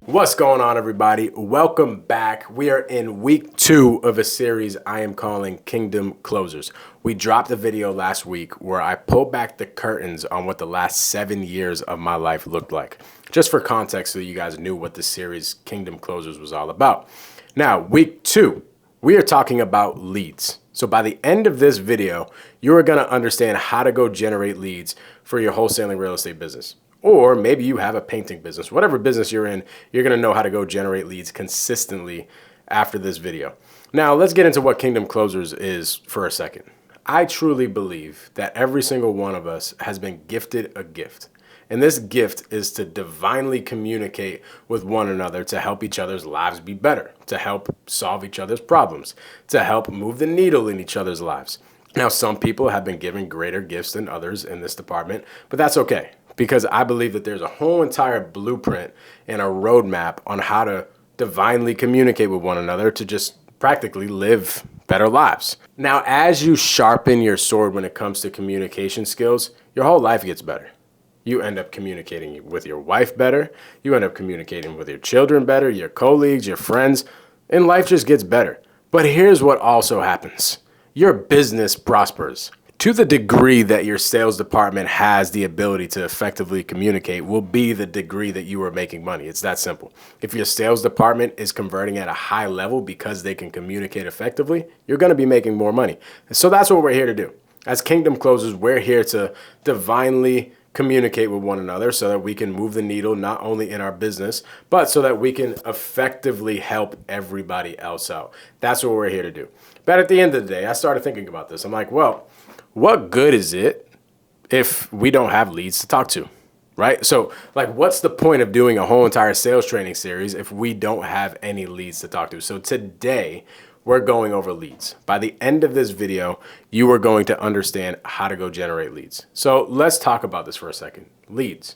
What's going on, everybody? Welcome back. We are in week 2 of a series I am calling Kingdom Closers. We dropped a video last week where I pulled back the curtains on what the last 7 years of my life looked like. Just for context, so you guys knew what the series Kingdom Closers was all about. Now, week 2, we are talking about leads. So by the end of this video, you are going to understand how to go generate leads for your wholesaling real estate business. Or maybe you have a painting business. Whatever business you're in, you're going to know how to go generate leads consistently after this video. Now, let's get into what Kingdom Closers is for a second. I truly believe that every single one of us has been gifted a gift. And this gift is to divinely communicate with one another to help each other's lives be better, to help solve each other's problems, to help move the needle in each other's lives. Now, some people have been given greater gifts than others in this department, but that's okay. Because I believe that there's a whole entire blueprint and a roadmap on how to divinely communicate with one another to just practically live better lives. Now, as you sharpen your sword when it comes to communication skills, your whole life gets better. You end up communicating with your wife better. You end up communicating with your children better, your colleagues, your friends, and life just gets better. But here's what also happens. Your business prospers. To the degree that your sales department has the ability to effectively communicate will be the degree that you are making money. It's that simple. If your sales department is converting at a high level because they can communicate effectively, you're going to be making more money. And so that's what we're here to do. As Kingdom Closers, we're here to divinely communicate with one another so that we can move the needle not only in our business, but so that we can effectively help everybody else out. That's what we're here to do. But at the end of the day, I started thinking about this. I'm like, well, what good is it if we don't have leads to talk to, right? So like, what's the point of doing a whole entire sales training series if we don't have any leads to talk to? So today we're going over leads. By the end of this video, you are going to understand how to go generate leads. So let's talk about this for a second. Leads.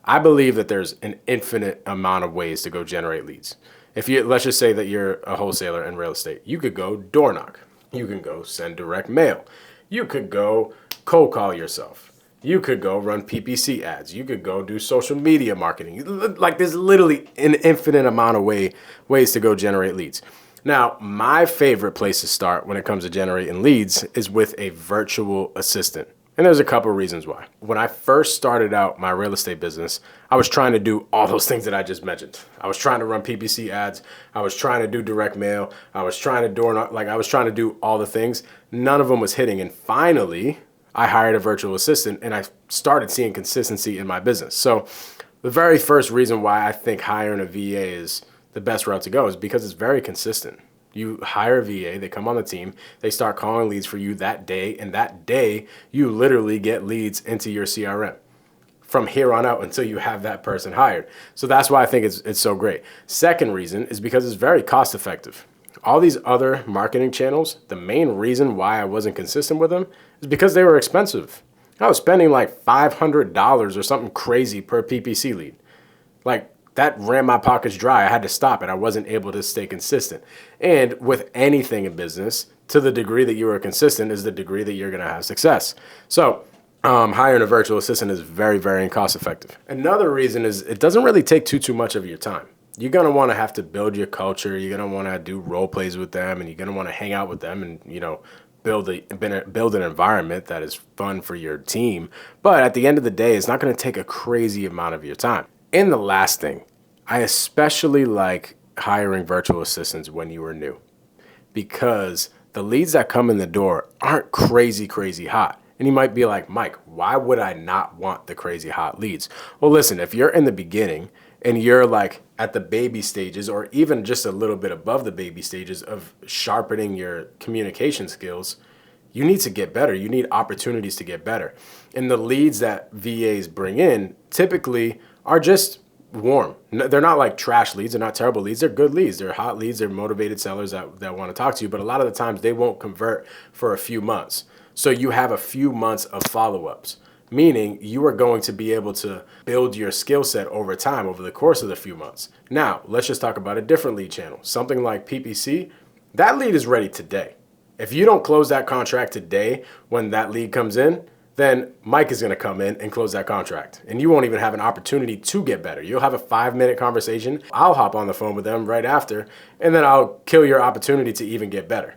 I believe that there's an infinite amount of ways to go generate leads. Let's just say that you're a wholesaler in real estate. You could go door knock. You can go send direct mail. You could go cold call yourself. You could go run PPC ads. You could go do social media marketing. Like, there's literally an infinite amount of ways to go generate leads. Now, my favorite place to start when it comes to generating leads is with a virtual assistant. And there's a couple of reasons why. When I first started out my real estate business, I was trying to do all those things that I just mentioned. I was trying to run PPC ads. I was trying to do direct mail. I was trying to door knock. I was trying to do all the things. None of them was hitting. And finally, I hired a virtual assistant and I started seeing consistency in my business. So the very first reason why I think hiring a VA is the best route to go is because it's very consistent. You hire a VA, they come on the team, they start calling leads for you that day, and that day you literally get leads into your CRM from here on out until you have that person hired. So that's why I think it's so great. Second reason is because it's very cost effective. All these other marketing channels, the main reason why I wasn't consistent with them is because they were expensive. I was spending like $500 or something crazy per PPC lead. Like, that ran my pockets dry. I had to stop it. I wasn't able to stay consistent. And with anything in business, to the degree that you are consistent is the degree that you're going to have success. So hiring a virtual assistant is very, very cost effective. Another reason is it doesn't really take too much of your time. You're going to want to have to build your culture. You're going to want to do role plays with them, and you're going to want to hang out with them and, build an environment that is fun for your team. But at the end of the day, it's not going to take a crazy amount of your time. And the last thing, I especially like hiring virtual assistants when you are new, because the leads that come in the door aren't crazy hot. And you might be like, Mike, why would I not want the crazy hot leads? Well, listen, if you're in the beginning and you're like at the baby stages or even just a little bit above the baby stages of sharpening your communication skills, you need to get better. You need opportunities to get better. And the leads that VAs bring in typically are just warm. They're not like trash leads. They're not terrible leads. They're good leads. They're hot leads. They're motivated sellers that want to talk to you. But a lot of the times they won't convert for a few months. So you have a few months of follow-ups, meaning you are going to be able to build your skill set over time, over the course of the few months. Now, let's just talk about a different lead channel. Something like PPC, that lead is ready today. If you don't close that contract today when that lead comes in, then Mike is going to come in and close that contract. And you won't even have an opportunity to get better. You'll have a 5-minute conversation. I'll hop on the phone with them right after, and then I'll kill your opportunity to even get better.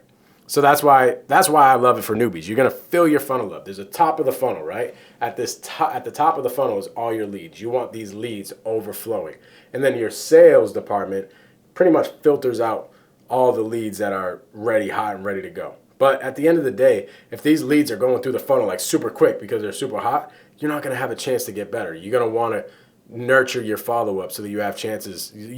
So that's why I love it for newbies. You're gonna fill your funnel up. There's a top of the funnel, right? At the top of the funnel is all your leads. You want these leads overflowing, and then your sales department pretty much filters out all the leads that are ready, hot, and ready to go. But at the end of the day, if these leads are going through the funnel like super quick because they're super hot, you're not gonna have a chance to get better. You're gonna want to nurture your follow up so that you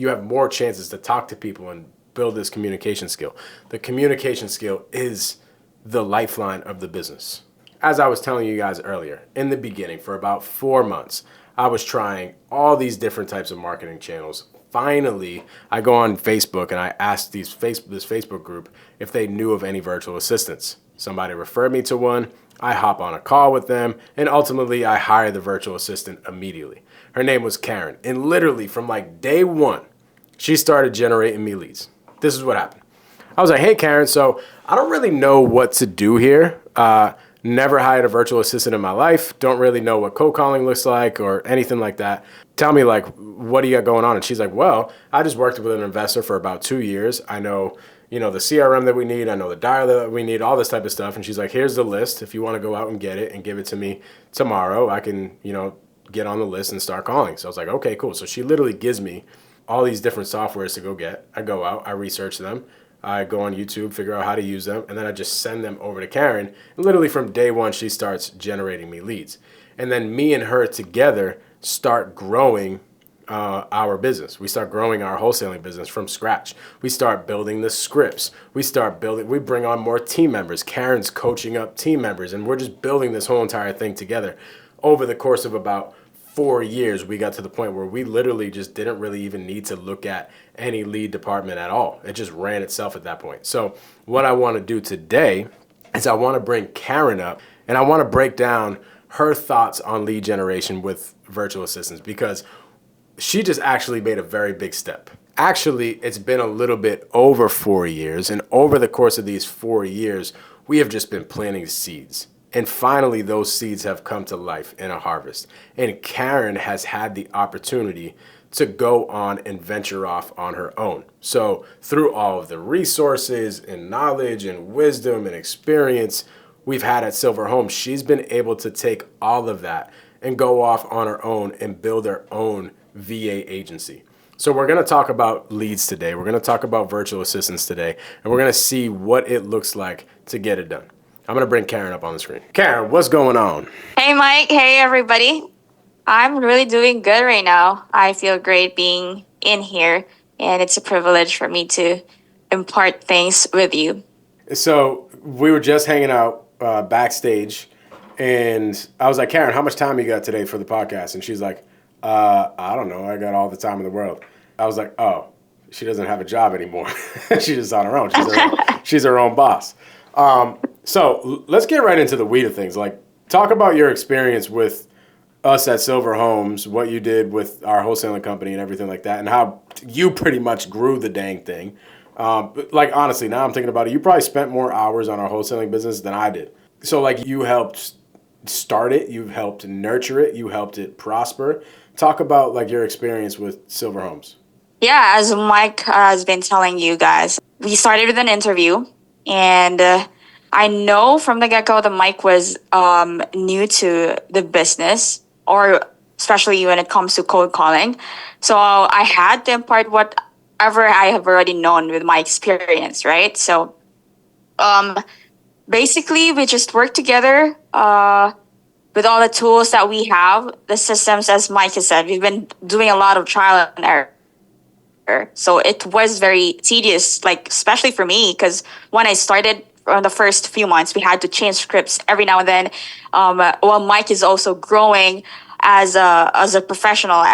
have more chances to talk to people and build this communication skill. The communication skill is the lifeline of the business. As I was telling you guys earlier, in the beginning, for about 4 months, I was trying all these different types of marketing channels. Finally, I go on Facebook and I asked this Facebook group if they knew of any virtual assistants. Somebody referred me to one. I hop on a call with them, and ultimately I hire the virtual assistant immediately. Her name was Karen, and literally from like day one, she started generating me leads. This is what happened. I was like, hey, Karen, so I don't really know what to do here. Never hired a virtual assistant in my life. Don't really know what cold calling looks like or anything like that. Tell me, like, what do you got going on? And she's like, well, I just worked with an investor for about 2 years. I know, the CRM that we need. I know the dialer that we need, all this type of stuff. And she's like, here's the list. If you want to go out and get it and give it to me tomorrow, I can, get on the list and start calling. So I was like, okay, cool. So she literally gives me all these different softwares to go get. I go out, I research them, I go on YouTube, figure out how to use them, and then I just send them over to Karen. And literally from day one, she starts generating me leads. And then me and her together start growing our business. We start growing our wholesaling business from scratch. We start building the scripts. We bring on more team members. Karen's coaching up team members, and we're just building this whole entire thing together. Over the course of about 4 years, we got to the point where we literally just didn't really even need to look at any lead department at all. It just ran itself at that point. So what I want to do today is I want to bring Karen up, and I want to break down her thoughts on lead generation with virtual assistants, because she just actually made a very big step. Actually, it's been a little bit over 4 years, and over the course of these 4 years, we have just been planting seeds. And finally, those seeds have come to life in a harvest. And Karen has had the opportunity to go on and venture off on her own. So through all of the resources and knowledge and wisdom and experience we've had at Silver Home, she's been able to take all of that and go off on her own and build her own VA agency. So we're going to talk about leads today. We're going to talk about virtual assistants today, and we're going to see what it looks like to get it done. I'm going to bring Karen up on the screen. Karen, what's going on? Hey, Mike. Hey, everybody. I'm really doing good right now. I feel great being in here, and it's a privilege for me to impart things with you. So we were just hanging out backstage, and I was like, Karen, how much time you got today for the podcast? And she's like, I don't know. I got all the time in the world. I was like, oh, she doesn't have a job anymore. She's just on her own. She's her own boss. So let's get right into the weed of things. Like, talk about your experience with us at Silver Homes, what you did with our wholesaling company and everything like that, and how you pretty much grew the dang thing. But like, honestly, now I'm thinking about it, you probably spent more hours on our wholesaling business than I did. So like, you helped start it, you helped nurture it, you helped it prosper. Talk about like your experience with Silver Homes. Yeah, as Mike has been telling you guys, we started with an interview, and I know from the get-go that Mike was new to the business, or especially when it comes to cold calling. So I had to impart whatever I have already known with my experience, right? So basically, we just work together with all the tools that we have, the systems, as Mike has said. We've been doing a lot of trial and error. So it was very tedious, like especially for me, because when I started on the first few months, we had to change scripts every now and then. While Mike is also growing as a professional,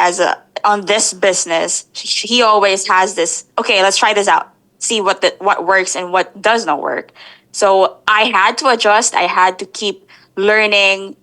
on this business, he always has this. Okay, let's try this out, see what works and what does not work. So I had to adjust. I had to keep learning,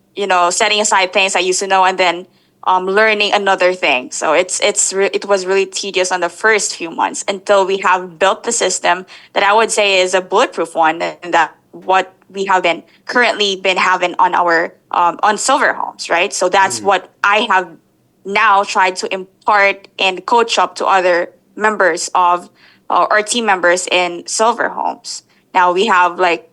setting aside things I used to know, and then learning another thing. So it was really tedious on the first few months until we have built the system that I would say is a bulletproof one, and that what we have been currently been having on our on Silver Homes, right? So that's what I have now tried to impart and coach up to other members of or team members in Silver Homes. Now we have like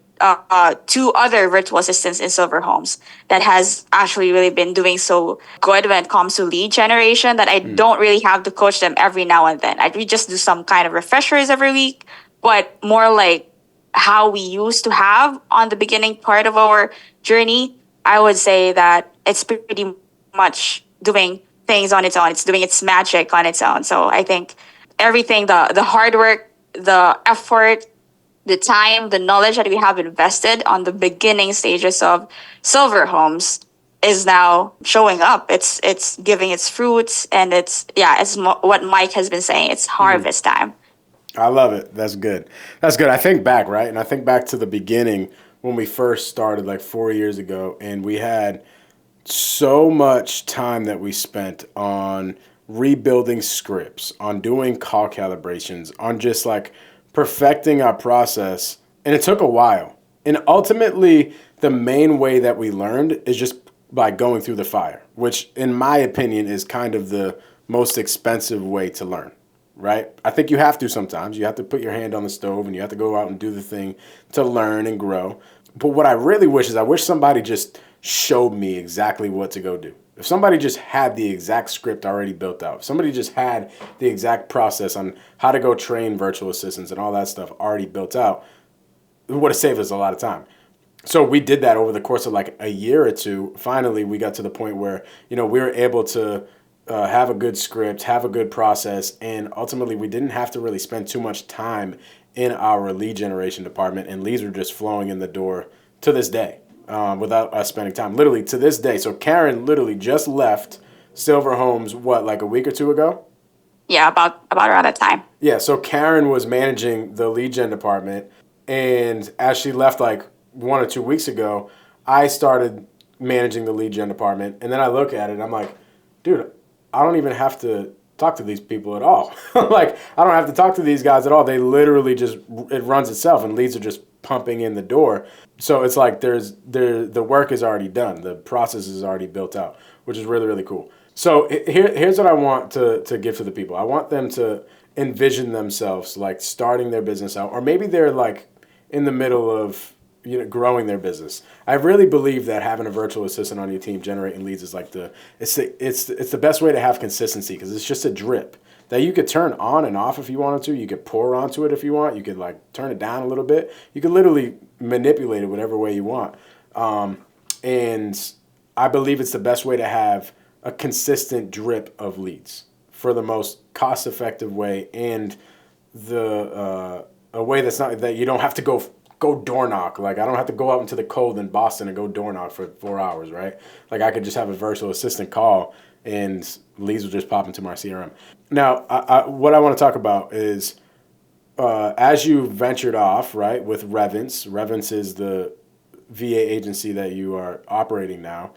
two other virtual assistants in Silver Homes that has actually really been doing so good when it comes to lead generation that I don't really have to coach them every now and then. We just do some kind of refreshers every week, but more like how we used to have on the beginning part of our journey. I would say that it's pretty much doing things on its own. It's doing its magic on its own. So I think everything, the hard work, the effort, the time, the knowledge that we have invested on the beginning stages of Silver Homes is now showing up. It's giving its fruits, and it's yeah, it's what Mike has been saying. It's harvest time. I love it. That's good. That's good. I think back, right? And I think back to the beginning when we first started like 4 years ago, and we had so much time that we spent on rebuilding scripts, on doing call calibrations, on just like perfecting our process. And it took a while. And ultimately, the main way that we learned is just by going through the fire, which, in my opinion, is kind of the most expensive way to learn, right? I think you have to sometimes. You have to put your hand on the stove and you have to go out and do the thing to learn and grow. But what I really wish is I wish somebody just showed me exactly what to go do. If somebody just had the exact script already built out, if somebody just had the exact process on how to go train virtual assistants and all that stuff already built out, it would have saved us a lot of time. So we did that over the course of like a year or two. Finally, we got to the point where, we were able to have a good script, have a good process, and ultimately we didn't have to really spend too much time in our lead generation department, and leads were just flowing in the door to this day without us spending time. Literally to this day. So Karen literally just left Silver Homes, what, like a week or two ago? Yeah, about around that time. Yeah, so Karen was managing the lead gen department, and as she left like 1 or 2 weeks ago, I started managing the lead gen department, and then I look at it and I'm like, dude, I don't even have to talk to these people at all. Like, I don't have to talk to these guys at all. They literally just, it runs itself, and leads are just pumping in the door. So it's like the work is already done. The process is already built out, which is really, really cool. So here's what I want to give to the people. I want them to envision themselves like starting their business out, or maybe they're like in the middle of growing their business. I really believe that having a virtual assistant on your team generating leads is like it's the best way to have consistency, because it's just a drip that you could turn on and off if you wanted to. You could pour onto it if you want. You could like turn it down a little bit. You could literally manipulate it whatever way you want. And I believe it's the best way to have a consistent drip of leads for the most cost-effective way, and a way that's not that you don't have to go door knock. Like, I don't have to go out into the cold in Boston and go door knock for 4 hours, right? Like, I could just have a virtual assistant call and leads will just pop into my CRM. Now, what I want to talk about is as you ventured off, right, with Revance. Revance is the VA agency that you are operating now.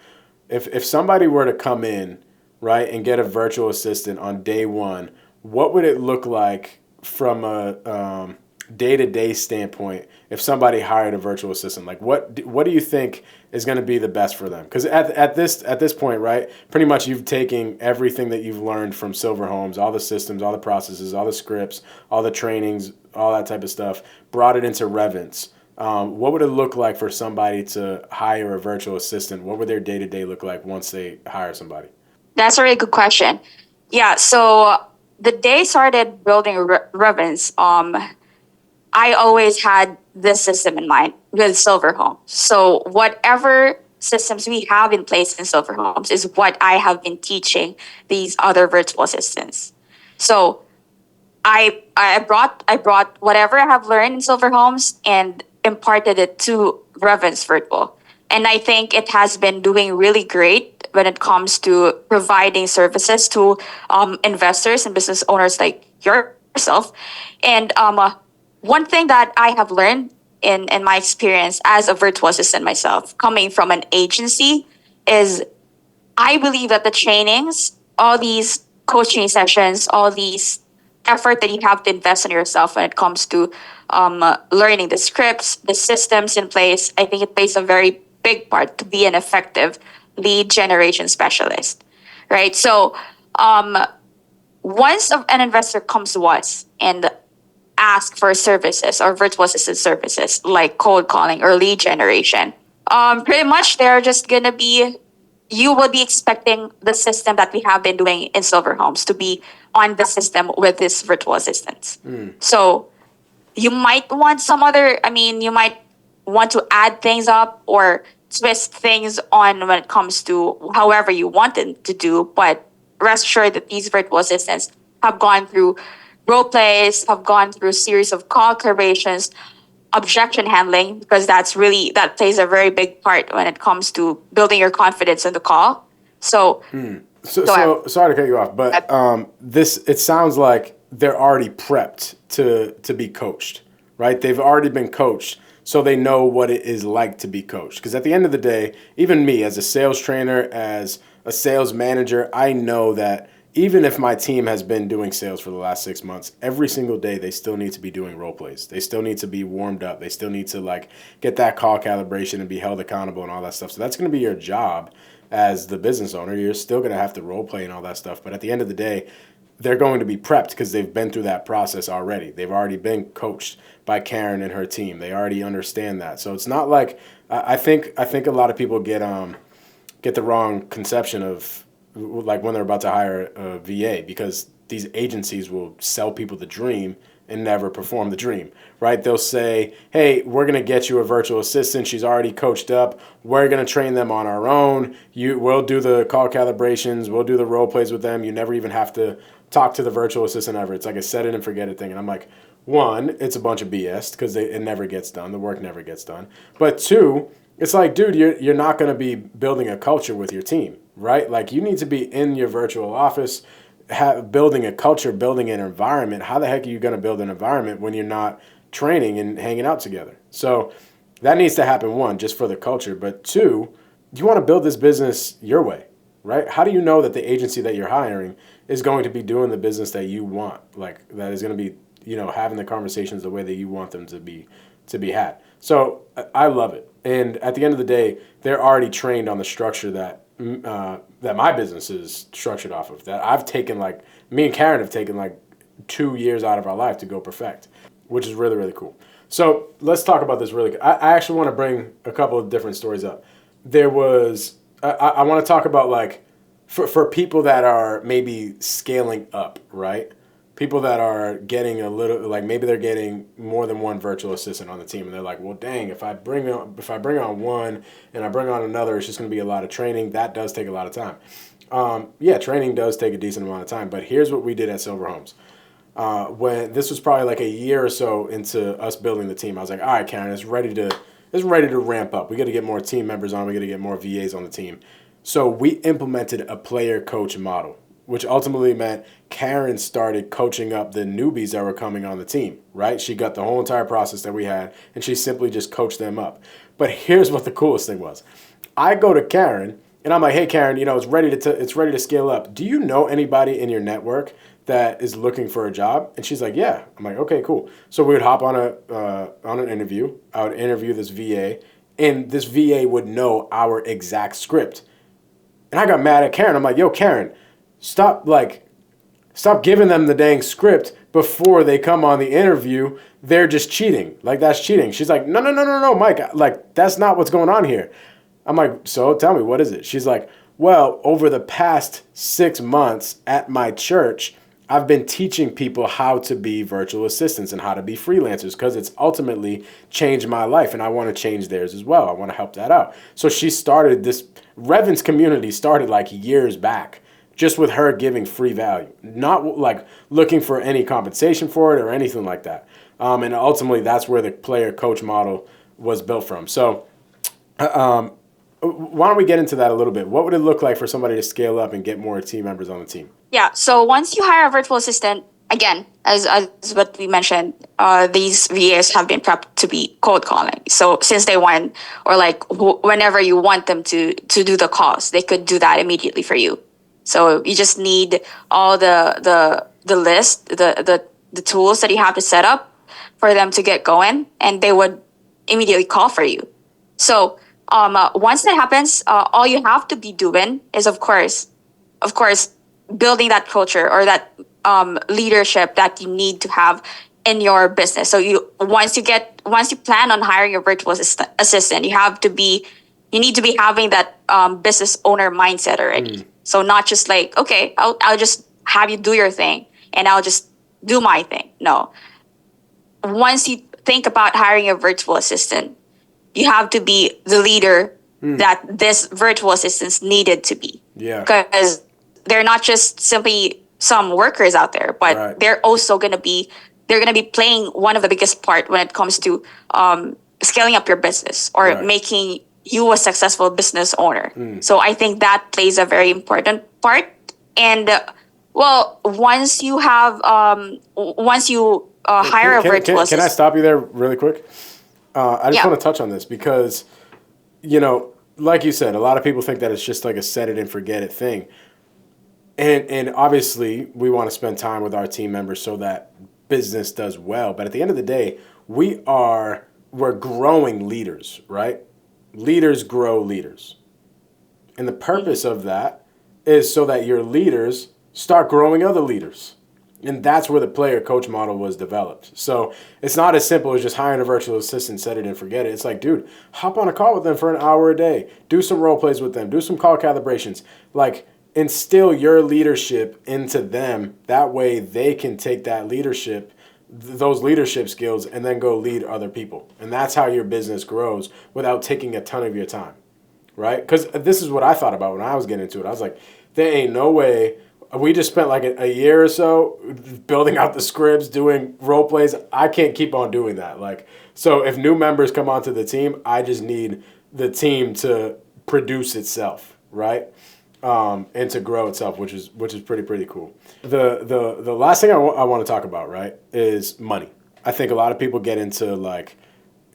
If somebody were to come in, right, and get a virtual assistant on day one, what would it look like from a day-to-day standpoint if somebody hired a virtual assistant? Like, what do you think is going to be the best for them? Because at this point, right, pretty much you've taken everything that you've learned from Silver Homes, all the systems, all the processes, all the scripts, all the trainings, all that type of stuff, brought it into Revance. What would it look like for somebody to hire a virtual assistant? What would their day-to-day look like once they hire somebody? That's a really good question. Yeah, so the day started building Revance, I always had this system in mind with Silver Homes. So whatever systems we have in place in Silver Homes is what I have been teaching these other virtual assistants. So I brought whatever I have learned in Silver Homes and imparted it to Revance Virtual. And I think it has been doing really great when it comes to providing services to investors and business owners like yourself. And one thing that I have learned in my experience as a virtual assistant myself, coming from an agency, is I believe that the trainings, all these coaching sessions, all these effort that you have to invest in yourself when it comes to learning the scripts, the systems in place. I think it plays a very big part to be an effective lead generation specialist, right? So once an investor comes to us and ask for services or virtual assistant services like cold calling or lead generation, pretty much they're just gonna be, you will be expecting the system that we have been doing in Silver Homes to be on the system with this virtual assistants. So you might want some other, I mean, you might want to add things up or twist things on when it comes to however you want it to do, but rest assured that these virtual assistants have gone through role plays, have gone through a series of call collaborations, objection handling, because that plays a very big part when it comes to building your confidence in the call. So go ahead. So sorry to cut you off, but this it sounds like they're already prepped to be coached, right? They've already been coached, so they know what it is like to be coached. Because at the end of the day, even me as a sales trainer, as a sales manager, I know that even if my team has been doing sales for the last 6 months, every single day they still need to be doing role plays. They still need to be warmed up. They still need to like get that call calibration and be held accountable and all that stuff. So that's going to be your job as the business owner. You're still going to have to role play and all that stuff. But at the end of the day, they're going to be prepped because they've been through that process already. They've already been coached by Karen and her team. They already understand that. So it's not like I think a lot of people get the wrong conception of like when they're about to hire a VA, because these agencies will sell people the dream and never perform the dream, right? They'll say, hey, we're going to get you a virtual assistant. She's already coached up. We're going to train them on our own. We'll do the call calibrations. We'll do the role plays with them. You never even have to talk to the virtual assistant ever. It's like a set it and forget it thing. And I'm like, one, it's a bunch of BS because it never gets done. The work never gets done. But two, it's like, dude, you're not going to be building a culture with your team, right? Like you need to be in your virtual office, building a culture, building an environment. How the heck are you going to build an environment when you're not training and hanging out together? So that needs to happen, one, just for the culture. But two, you want to build this business your way, right? How do you know that the agency that you're hiring is going to be doing the business that you want? Like that is going to be, having the conversations the way that you want them to be had. So I love it. And at the end of the day, they're already trained on the structure that my business is structured off of. That I've taken, like me and Karen have taken like 2 years out of our life to go perfect, which is really, really cool. So let's talk about this really. I actually want to bring a couple of different stories up. I want to talk about like for people that are maybe scaling up, right? People that are getting a little, like maybe they're getting more than one virtual assistant on the team, and they're like, well, dang, if I bring on one and I bring on another, it's just going to be a lot of training. That does take a lot of time. Yeah, training does take a decent amount of time. But here's what we did at Silver Homes. When this was probably like a year or so into us building the team, I was like, all right, Karen, it's ready to ramp up. We got to get more team members on. We got to get more VAs on the team. So we implemented a player coach model, which ultimately meant Karen started coaching up the newbies that were coming on the team, right? She got the whole entire process that we had, and she simply just coached them up. But here's what the coolest thing was. I go to Karen, and I'm like, hey, Karen, it's ready to scale up. Do you know anybody in your network that is looking for a job? And she's like, yeah. I'm like, okay, cool. So we would hop on an interview. I would interview this VA, and this VA would know our exact script. And I got mad at Karen. I'm like, yo, Karen, stop giving them the dang script before they come on the interview. They're just cheating. Like, that's cheating. She's like, no, Mike. Like, that's not what's going on here. I'm like, so tell me, what is it? She's like, well, over the past 6 months at my church, I've been teaching people how to be virtual assistants and how to be freelancers because it's ultimately changed my life, and I want to change theirs as well. I want to help that out. So she started this, Revan's community started like years back, just with her giving free value, not like looking for any compensation for it or anything like that. And ultimately, that's where the player coach model was built from. So why don't we get into that a little bit? What would it look like for somebody to scale up and get more team members on the team? Yeah. So once you hire a virtual assistant, again, as what we mentioned, these VAs have been prepped to be cold calling. So since day one, or like whenever you want them to do the calls, they could do that immediately for you. So you just need all the the list, the tools that you have to set up for them to get going, and they would immediately call for you. So once that happens, all you have to be doing is, of course, building that culture or that leadership that you need to have in your business. So once you plan on hiring a virtual assistant, you need to be having that business owner mindset already. So not just like, okay, I'll just have you do your thing and I'll just do my thing. No, once you think about hiring a virtual assistant, you have to be the leader that this virtual assistants needed to be. Yeah. Because they're not just simply some workers out there, but Right. they're gonna be playing one of the biggest part when it comes to scaling up your business or Right. making you a successful business owner. So I think that plays a very important part. And well, once you hire a virtual Can I assistant. stop you there really quick? I just Yeah. want to touch on this because, like you said, a lot of people think that it's just like a set it and forget it thing. And obviously, we want to spend time with our team members so that business does well. But at the end of the day, we're growing leaders, right? Leaders grow leaders. And the purpose of that is so that your leaders start growing other leaders. And that's where the player coach model was developed. So it's not as simple as just hiring a virtual assistant, set it and forget it. It's like, dude, hop on a call with them for an hour a day. Do some role plays with them. Do some call calibrations. Like, instill your leadership into them. That way they can take that leadership, those leadership skills, and then go lead other people. And that's how your business grows without taking a ton of your time. Right? Because this is what I thought about when I was getting into it. I was like, there ain't no way. We just spent like a year or so building out the scripts, doing role plays. I can't keep on doing that. Like, so if new members come onto the team, I just need the team to produce itself, right? And to grow itself, which is pretty cool. The last thing I want to talk about, right, is money. I think a lot of people get into like,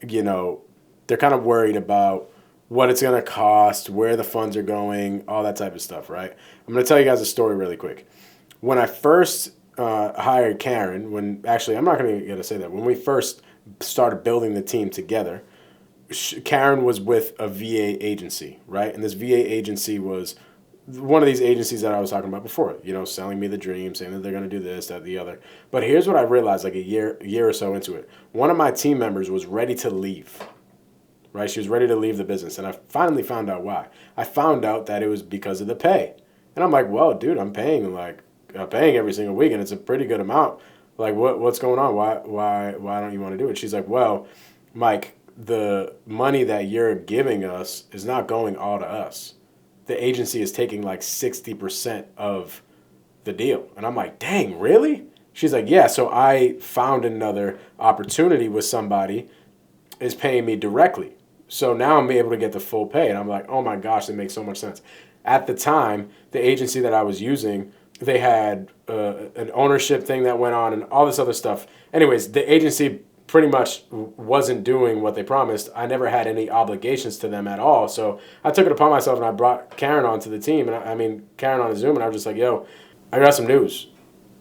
they're kind of worried about what it's going to cost, where the funds are going, all that type of stuff, right? I'm going to tell you guys a story really quick. When I first hired Karen, I'm not going to say that. When we first started building the team together, Karen was with a VA agency, right? And this VA agency was one of these agencies that I was talking about before, selling me the dream, saying that they're going to do this, that, the other. But here's what I realized like a year or so into it. One of my team members was ready to leave. Right? She was ready to leave the business. And I finally found out why. I found out that it was because of the pay. And I'm like, well, dude, I'm paying every single week and it's a pretty good amount. Like what's going on? Why don't you want to do it? She's like, well, Mike, the money that you're giving us is not going all to us. The agency is taking like 60% of the deal. And I'm like, dang, really? She's like, yeah, so I found another opportunity with somebody is paying me directly. So now I'm able to get the full pay. And I'm like, oh my gosh, that makes so much sense. At the time, the agency that I was using, they had an ownership thing that went on and all this other stuff. Anyways, the agency pretty much wasn't doing what they promised. I never had any obligations to them at all. So I took it upon myself and I brought Karen onto the team. And Karen on a Zoom, and I was just like, yo, I got some news.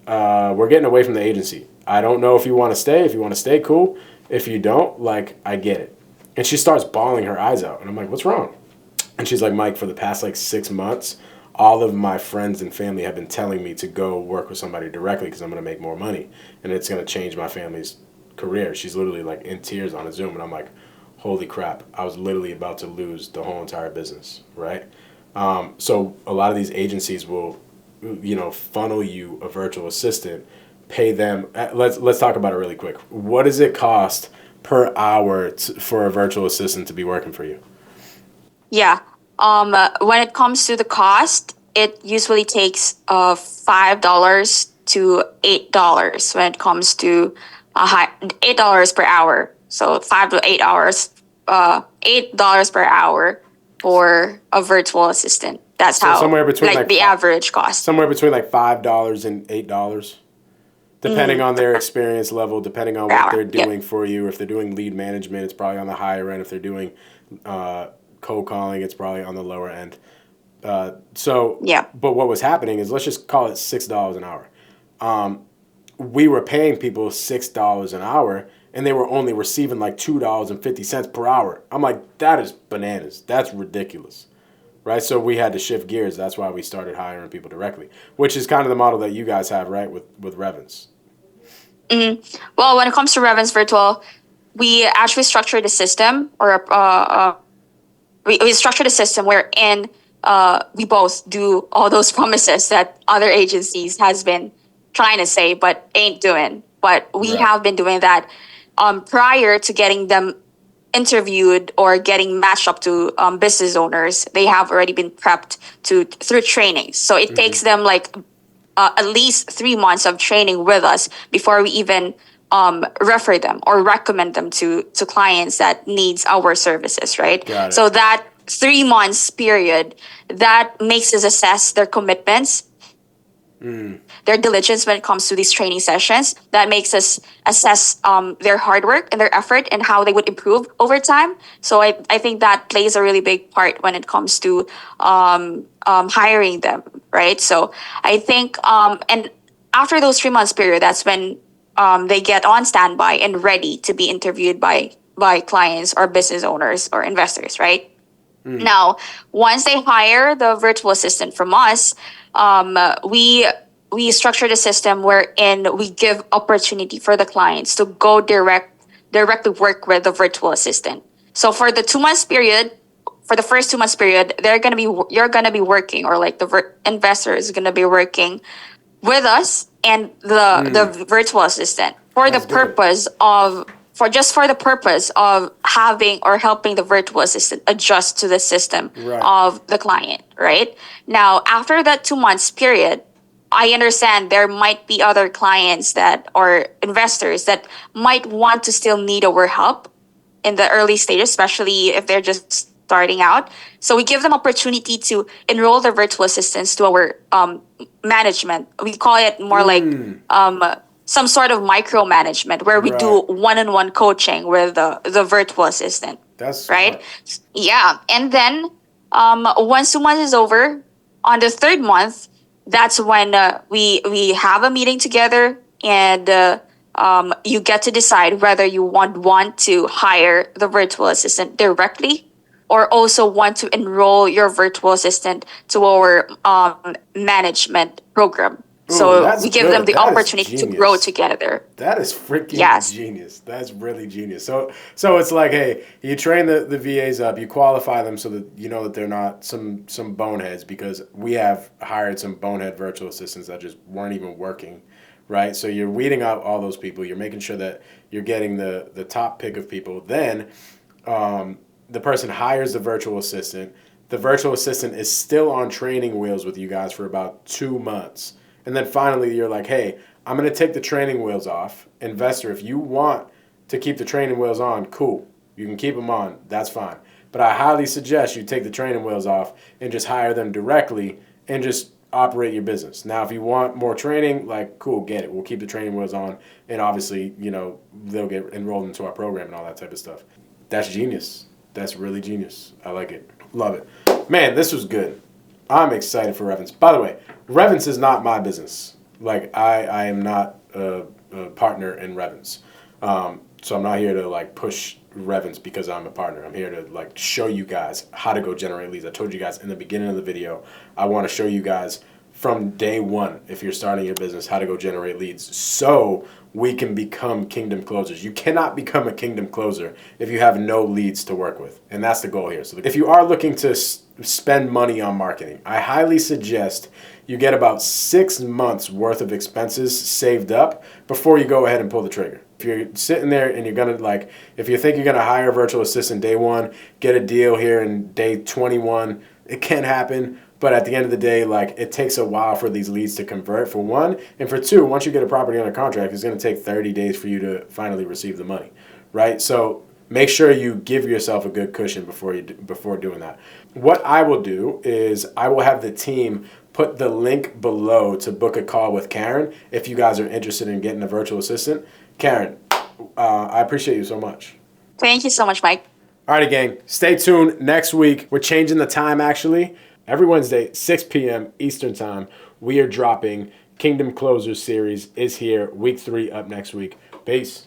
We're getting away from the agency. I don't know if you want to stay. If you want to stay, cool. If you don't, like, I get it. And she starts bawling her eyes out. And I'm like, what's wrong? And she's like, Mike, for the past like 6 months, all of my friends and family have been telling me to go work with somebody directly because I'm going to make more money. And it's going to change my family's career. She's literally like in tears on a Zoom. And I'm like, holy crap. I was literally about to lose the whole entire business, right? So a lot of these agencies will, funnel you a virtual assistant, pay them. Let's talk about it really quick. What does it cost per hour for a virtual assistant to be working for you? Yeah. When it comes to the cost, it usually takes $5 to $8 when it comes to $8 per hour. So 5 to 8 hours, $8 per hour for a virtual assistant. That's So how somewhere between like the average cost. somewhere between like $5 and $8, depending on their experience level, depending on Per what hour. they're Yep. doing for you. If they're doing lead management, it's probably on the higher end. If they're doing cold calling, it's probably on the lower end. Yeah. But what was happening is let's just call it $6 an hour. we were paying people $6 an hour and they were only receiving like $2.50 per hour. I'm like, that is bananas. That's ridiculous. Right? So we had to shift gears. That's why we started hiring people directly, which is kind of the model that you guys have, right? With Revens. Well, when it comes to Revens Virtual, we actually structured a system, or we structured a system wherein we both do all those promises that other agencies has been trying to say but ain't doing. But we Right. have been doing that prior to getting them interviewed or getting matched up to business owners. They have already been prepped to through training. So it takes them like at least 3 months of training with us before we even refer them or recommend them to clients that needs our services, right? Got it. So that 3 months period, that makes us assess their commitments, their diligence when it comes to these training sessions. That makes us assess their hard work and their effort and how they would improve over time. So I think that plays a really big part when it comes to hiring them, right? So I think, and after those 3 months period, that's when they get on standby and ready to be interviewed by clients or business owners or investors, right? Now, once they hire the virtual assistant from us, we structure the system wherein we give opportunity for the clients to go directly work with the virtual assistant. So for the 2 months period, for the first 2 months period, you're gonna be working, or like the investor is gonna be working with us and the virtual assistant for the That's good. purpose of for the purpose of having or helping the virtual assistant adjust to the system Right. of the client, right? Now, after that 2 months period, I understand there might be other clients that or investors that might want to still need our help in the early stages, especially if they're just starting out. So we give them opportunity to enroll their virtual assistants to our management. We call it more like some sort of micromanagement where we do Right. one-on-one coaching with the virtual assistant, That's right? smart. Yeah. And then once 2 months is over, on the third month, that's when we have a meeting together, and you get to decide whether you want to hire the virtual assistant directly or also want to enroll your virtual assistant to our management program. Ooh, So that's we give them good. the That is opportunity to grow genius. together. That is freaking Yes. genius. That's really genius. So it's like, hey, you train the VAs up, you qualify them so that you know that they're not some boneheads, because we have hired some bonehead virtual assistants that just weren't even working, right? So you're weeding out all those people. You're making sure that you're getting the top pick of people. Then the person hires the virtual assistant. The virtual assistant is still on training wheels with you guys for about 2 months. And then finally, you're like, hey, I'm going to take the training wheels off. Investor, if you want to keep the training wheels on, cool. You can keep them on. That's fine. But I highly suggest you take the training wheels off and just hire them directly and just operate your business. Now, if you want more training, like, cool, get it. We'll keep the training wheels on. And obviously, they'll get enrolled into our program and all that type of stuff. That's genius. That's really genius. I like it. Love it. Man, this was good. I'm excited for Revens. By the way, Revens is not my business. Like, I am not a partner in Revens. So I'm not here to like push Revens because I'm a partner. I'm here to like show you guys how to go generate leads. I told you guys in the beginning of the video, I want to show you guys from day one, if you're starting your business, how to go generate leads so we can become kingdom closers. You cannot become a kingdom closer if you have no leads to work with. And that's the goal here. So if you are looking to spend money on marketing, I highly suggest you get about 6 months worth of expenses saved up before you go ahead and pull the trigger. If you're sitting there and you're gonna if you think you're gonna hire a virtual assistant day one, get a deal here in day 21, it can happen. But at the end of the day, like, it takes a while for these leads to convert, for one. And for two, once you get a property under contract, it's going to take 30 days for you to finally receive the money, right? So make sure you give yourself a good cushion before doing that. What I will do is I will have the team put the link below to book a call with Karen if you guys are interested in getting a virtual assistant. Karen, I appreciate you so much. Thank you so much, Mike. Alrighty, gang. Stay tuned. Next week, we're changing the time actually. Every Wednesday, 6 p.m. Eastern Time, we are dropping Kingdom Closers series is here. Week 3 up next week. Peace.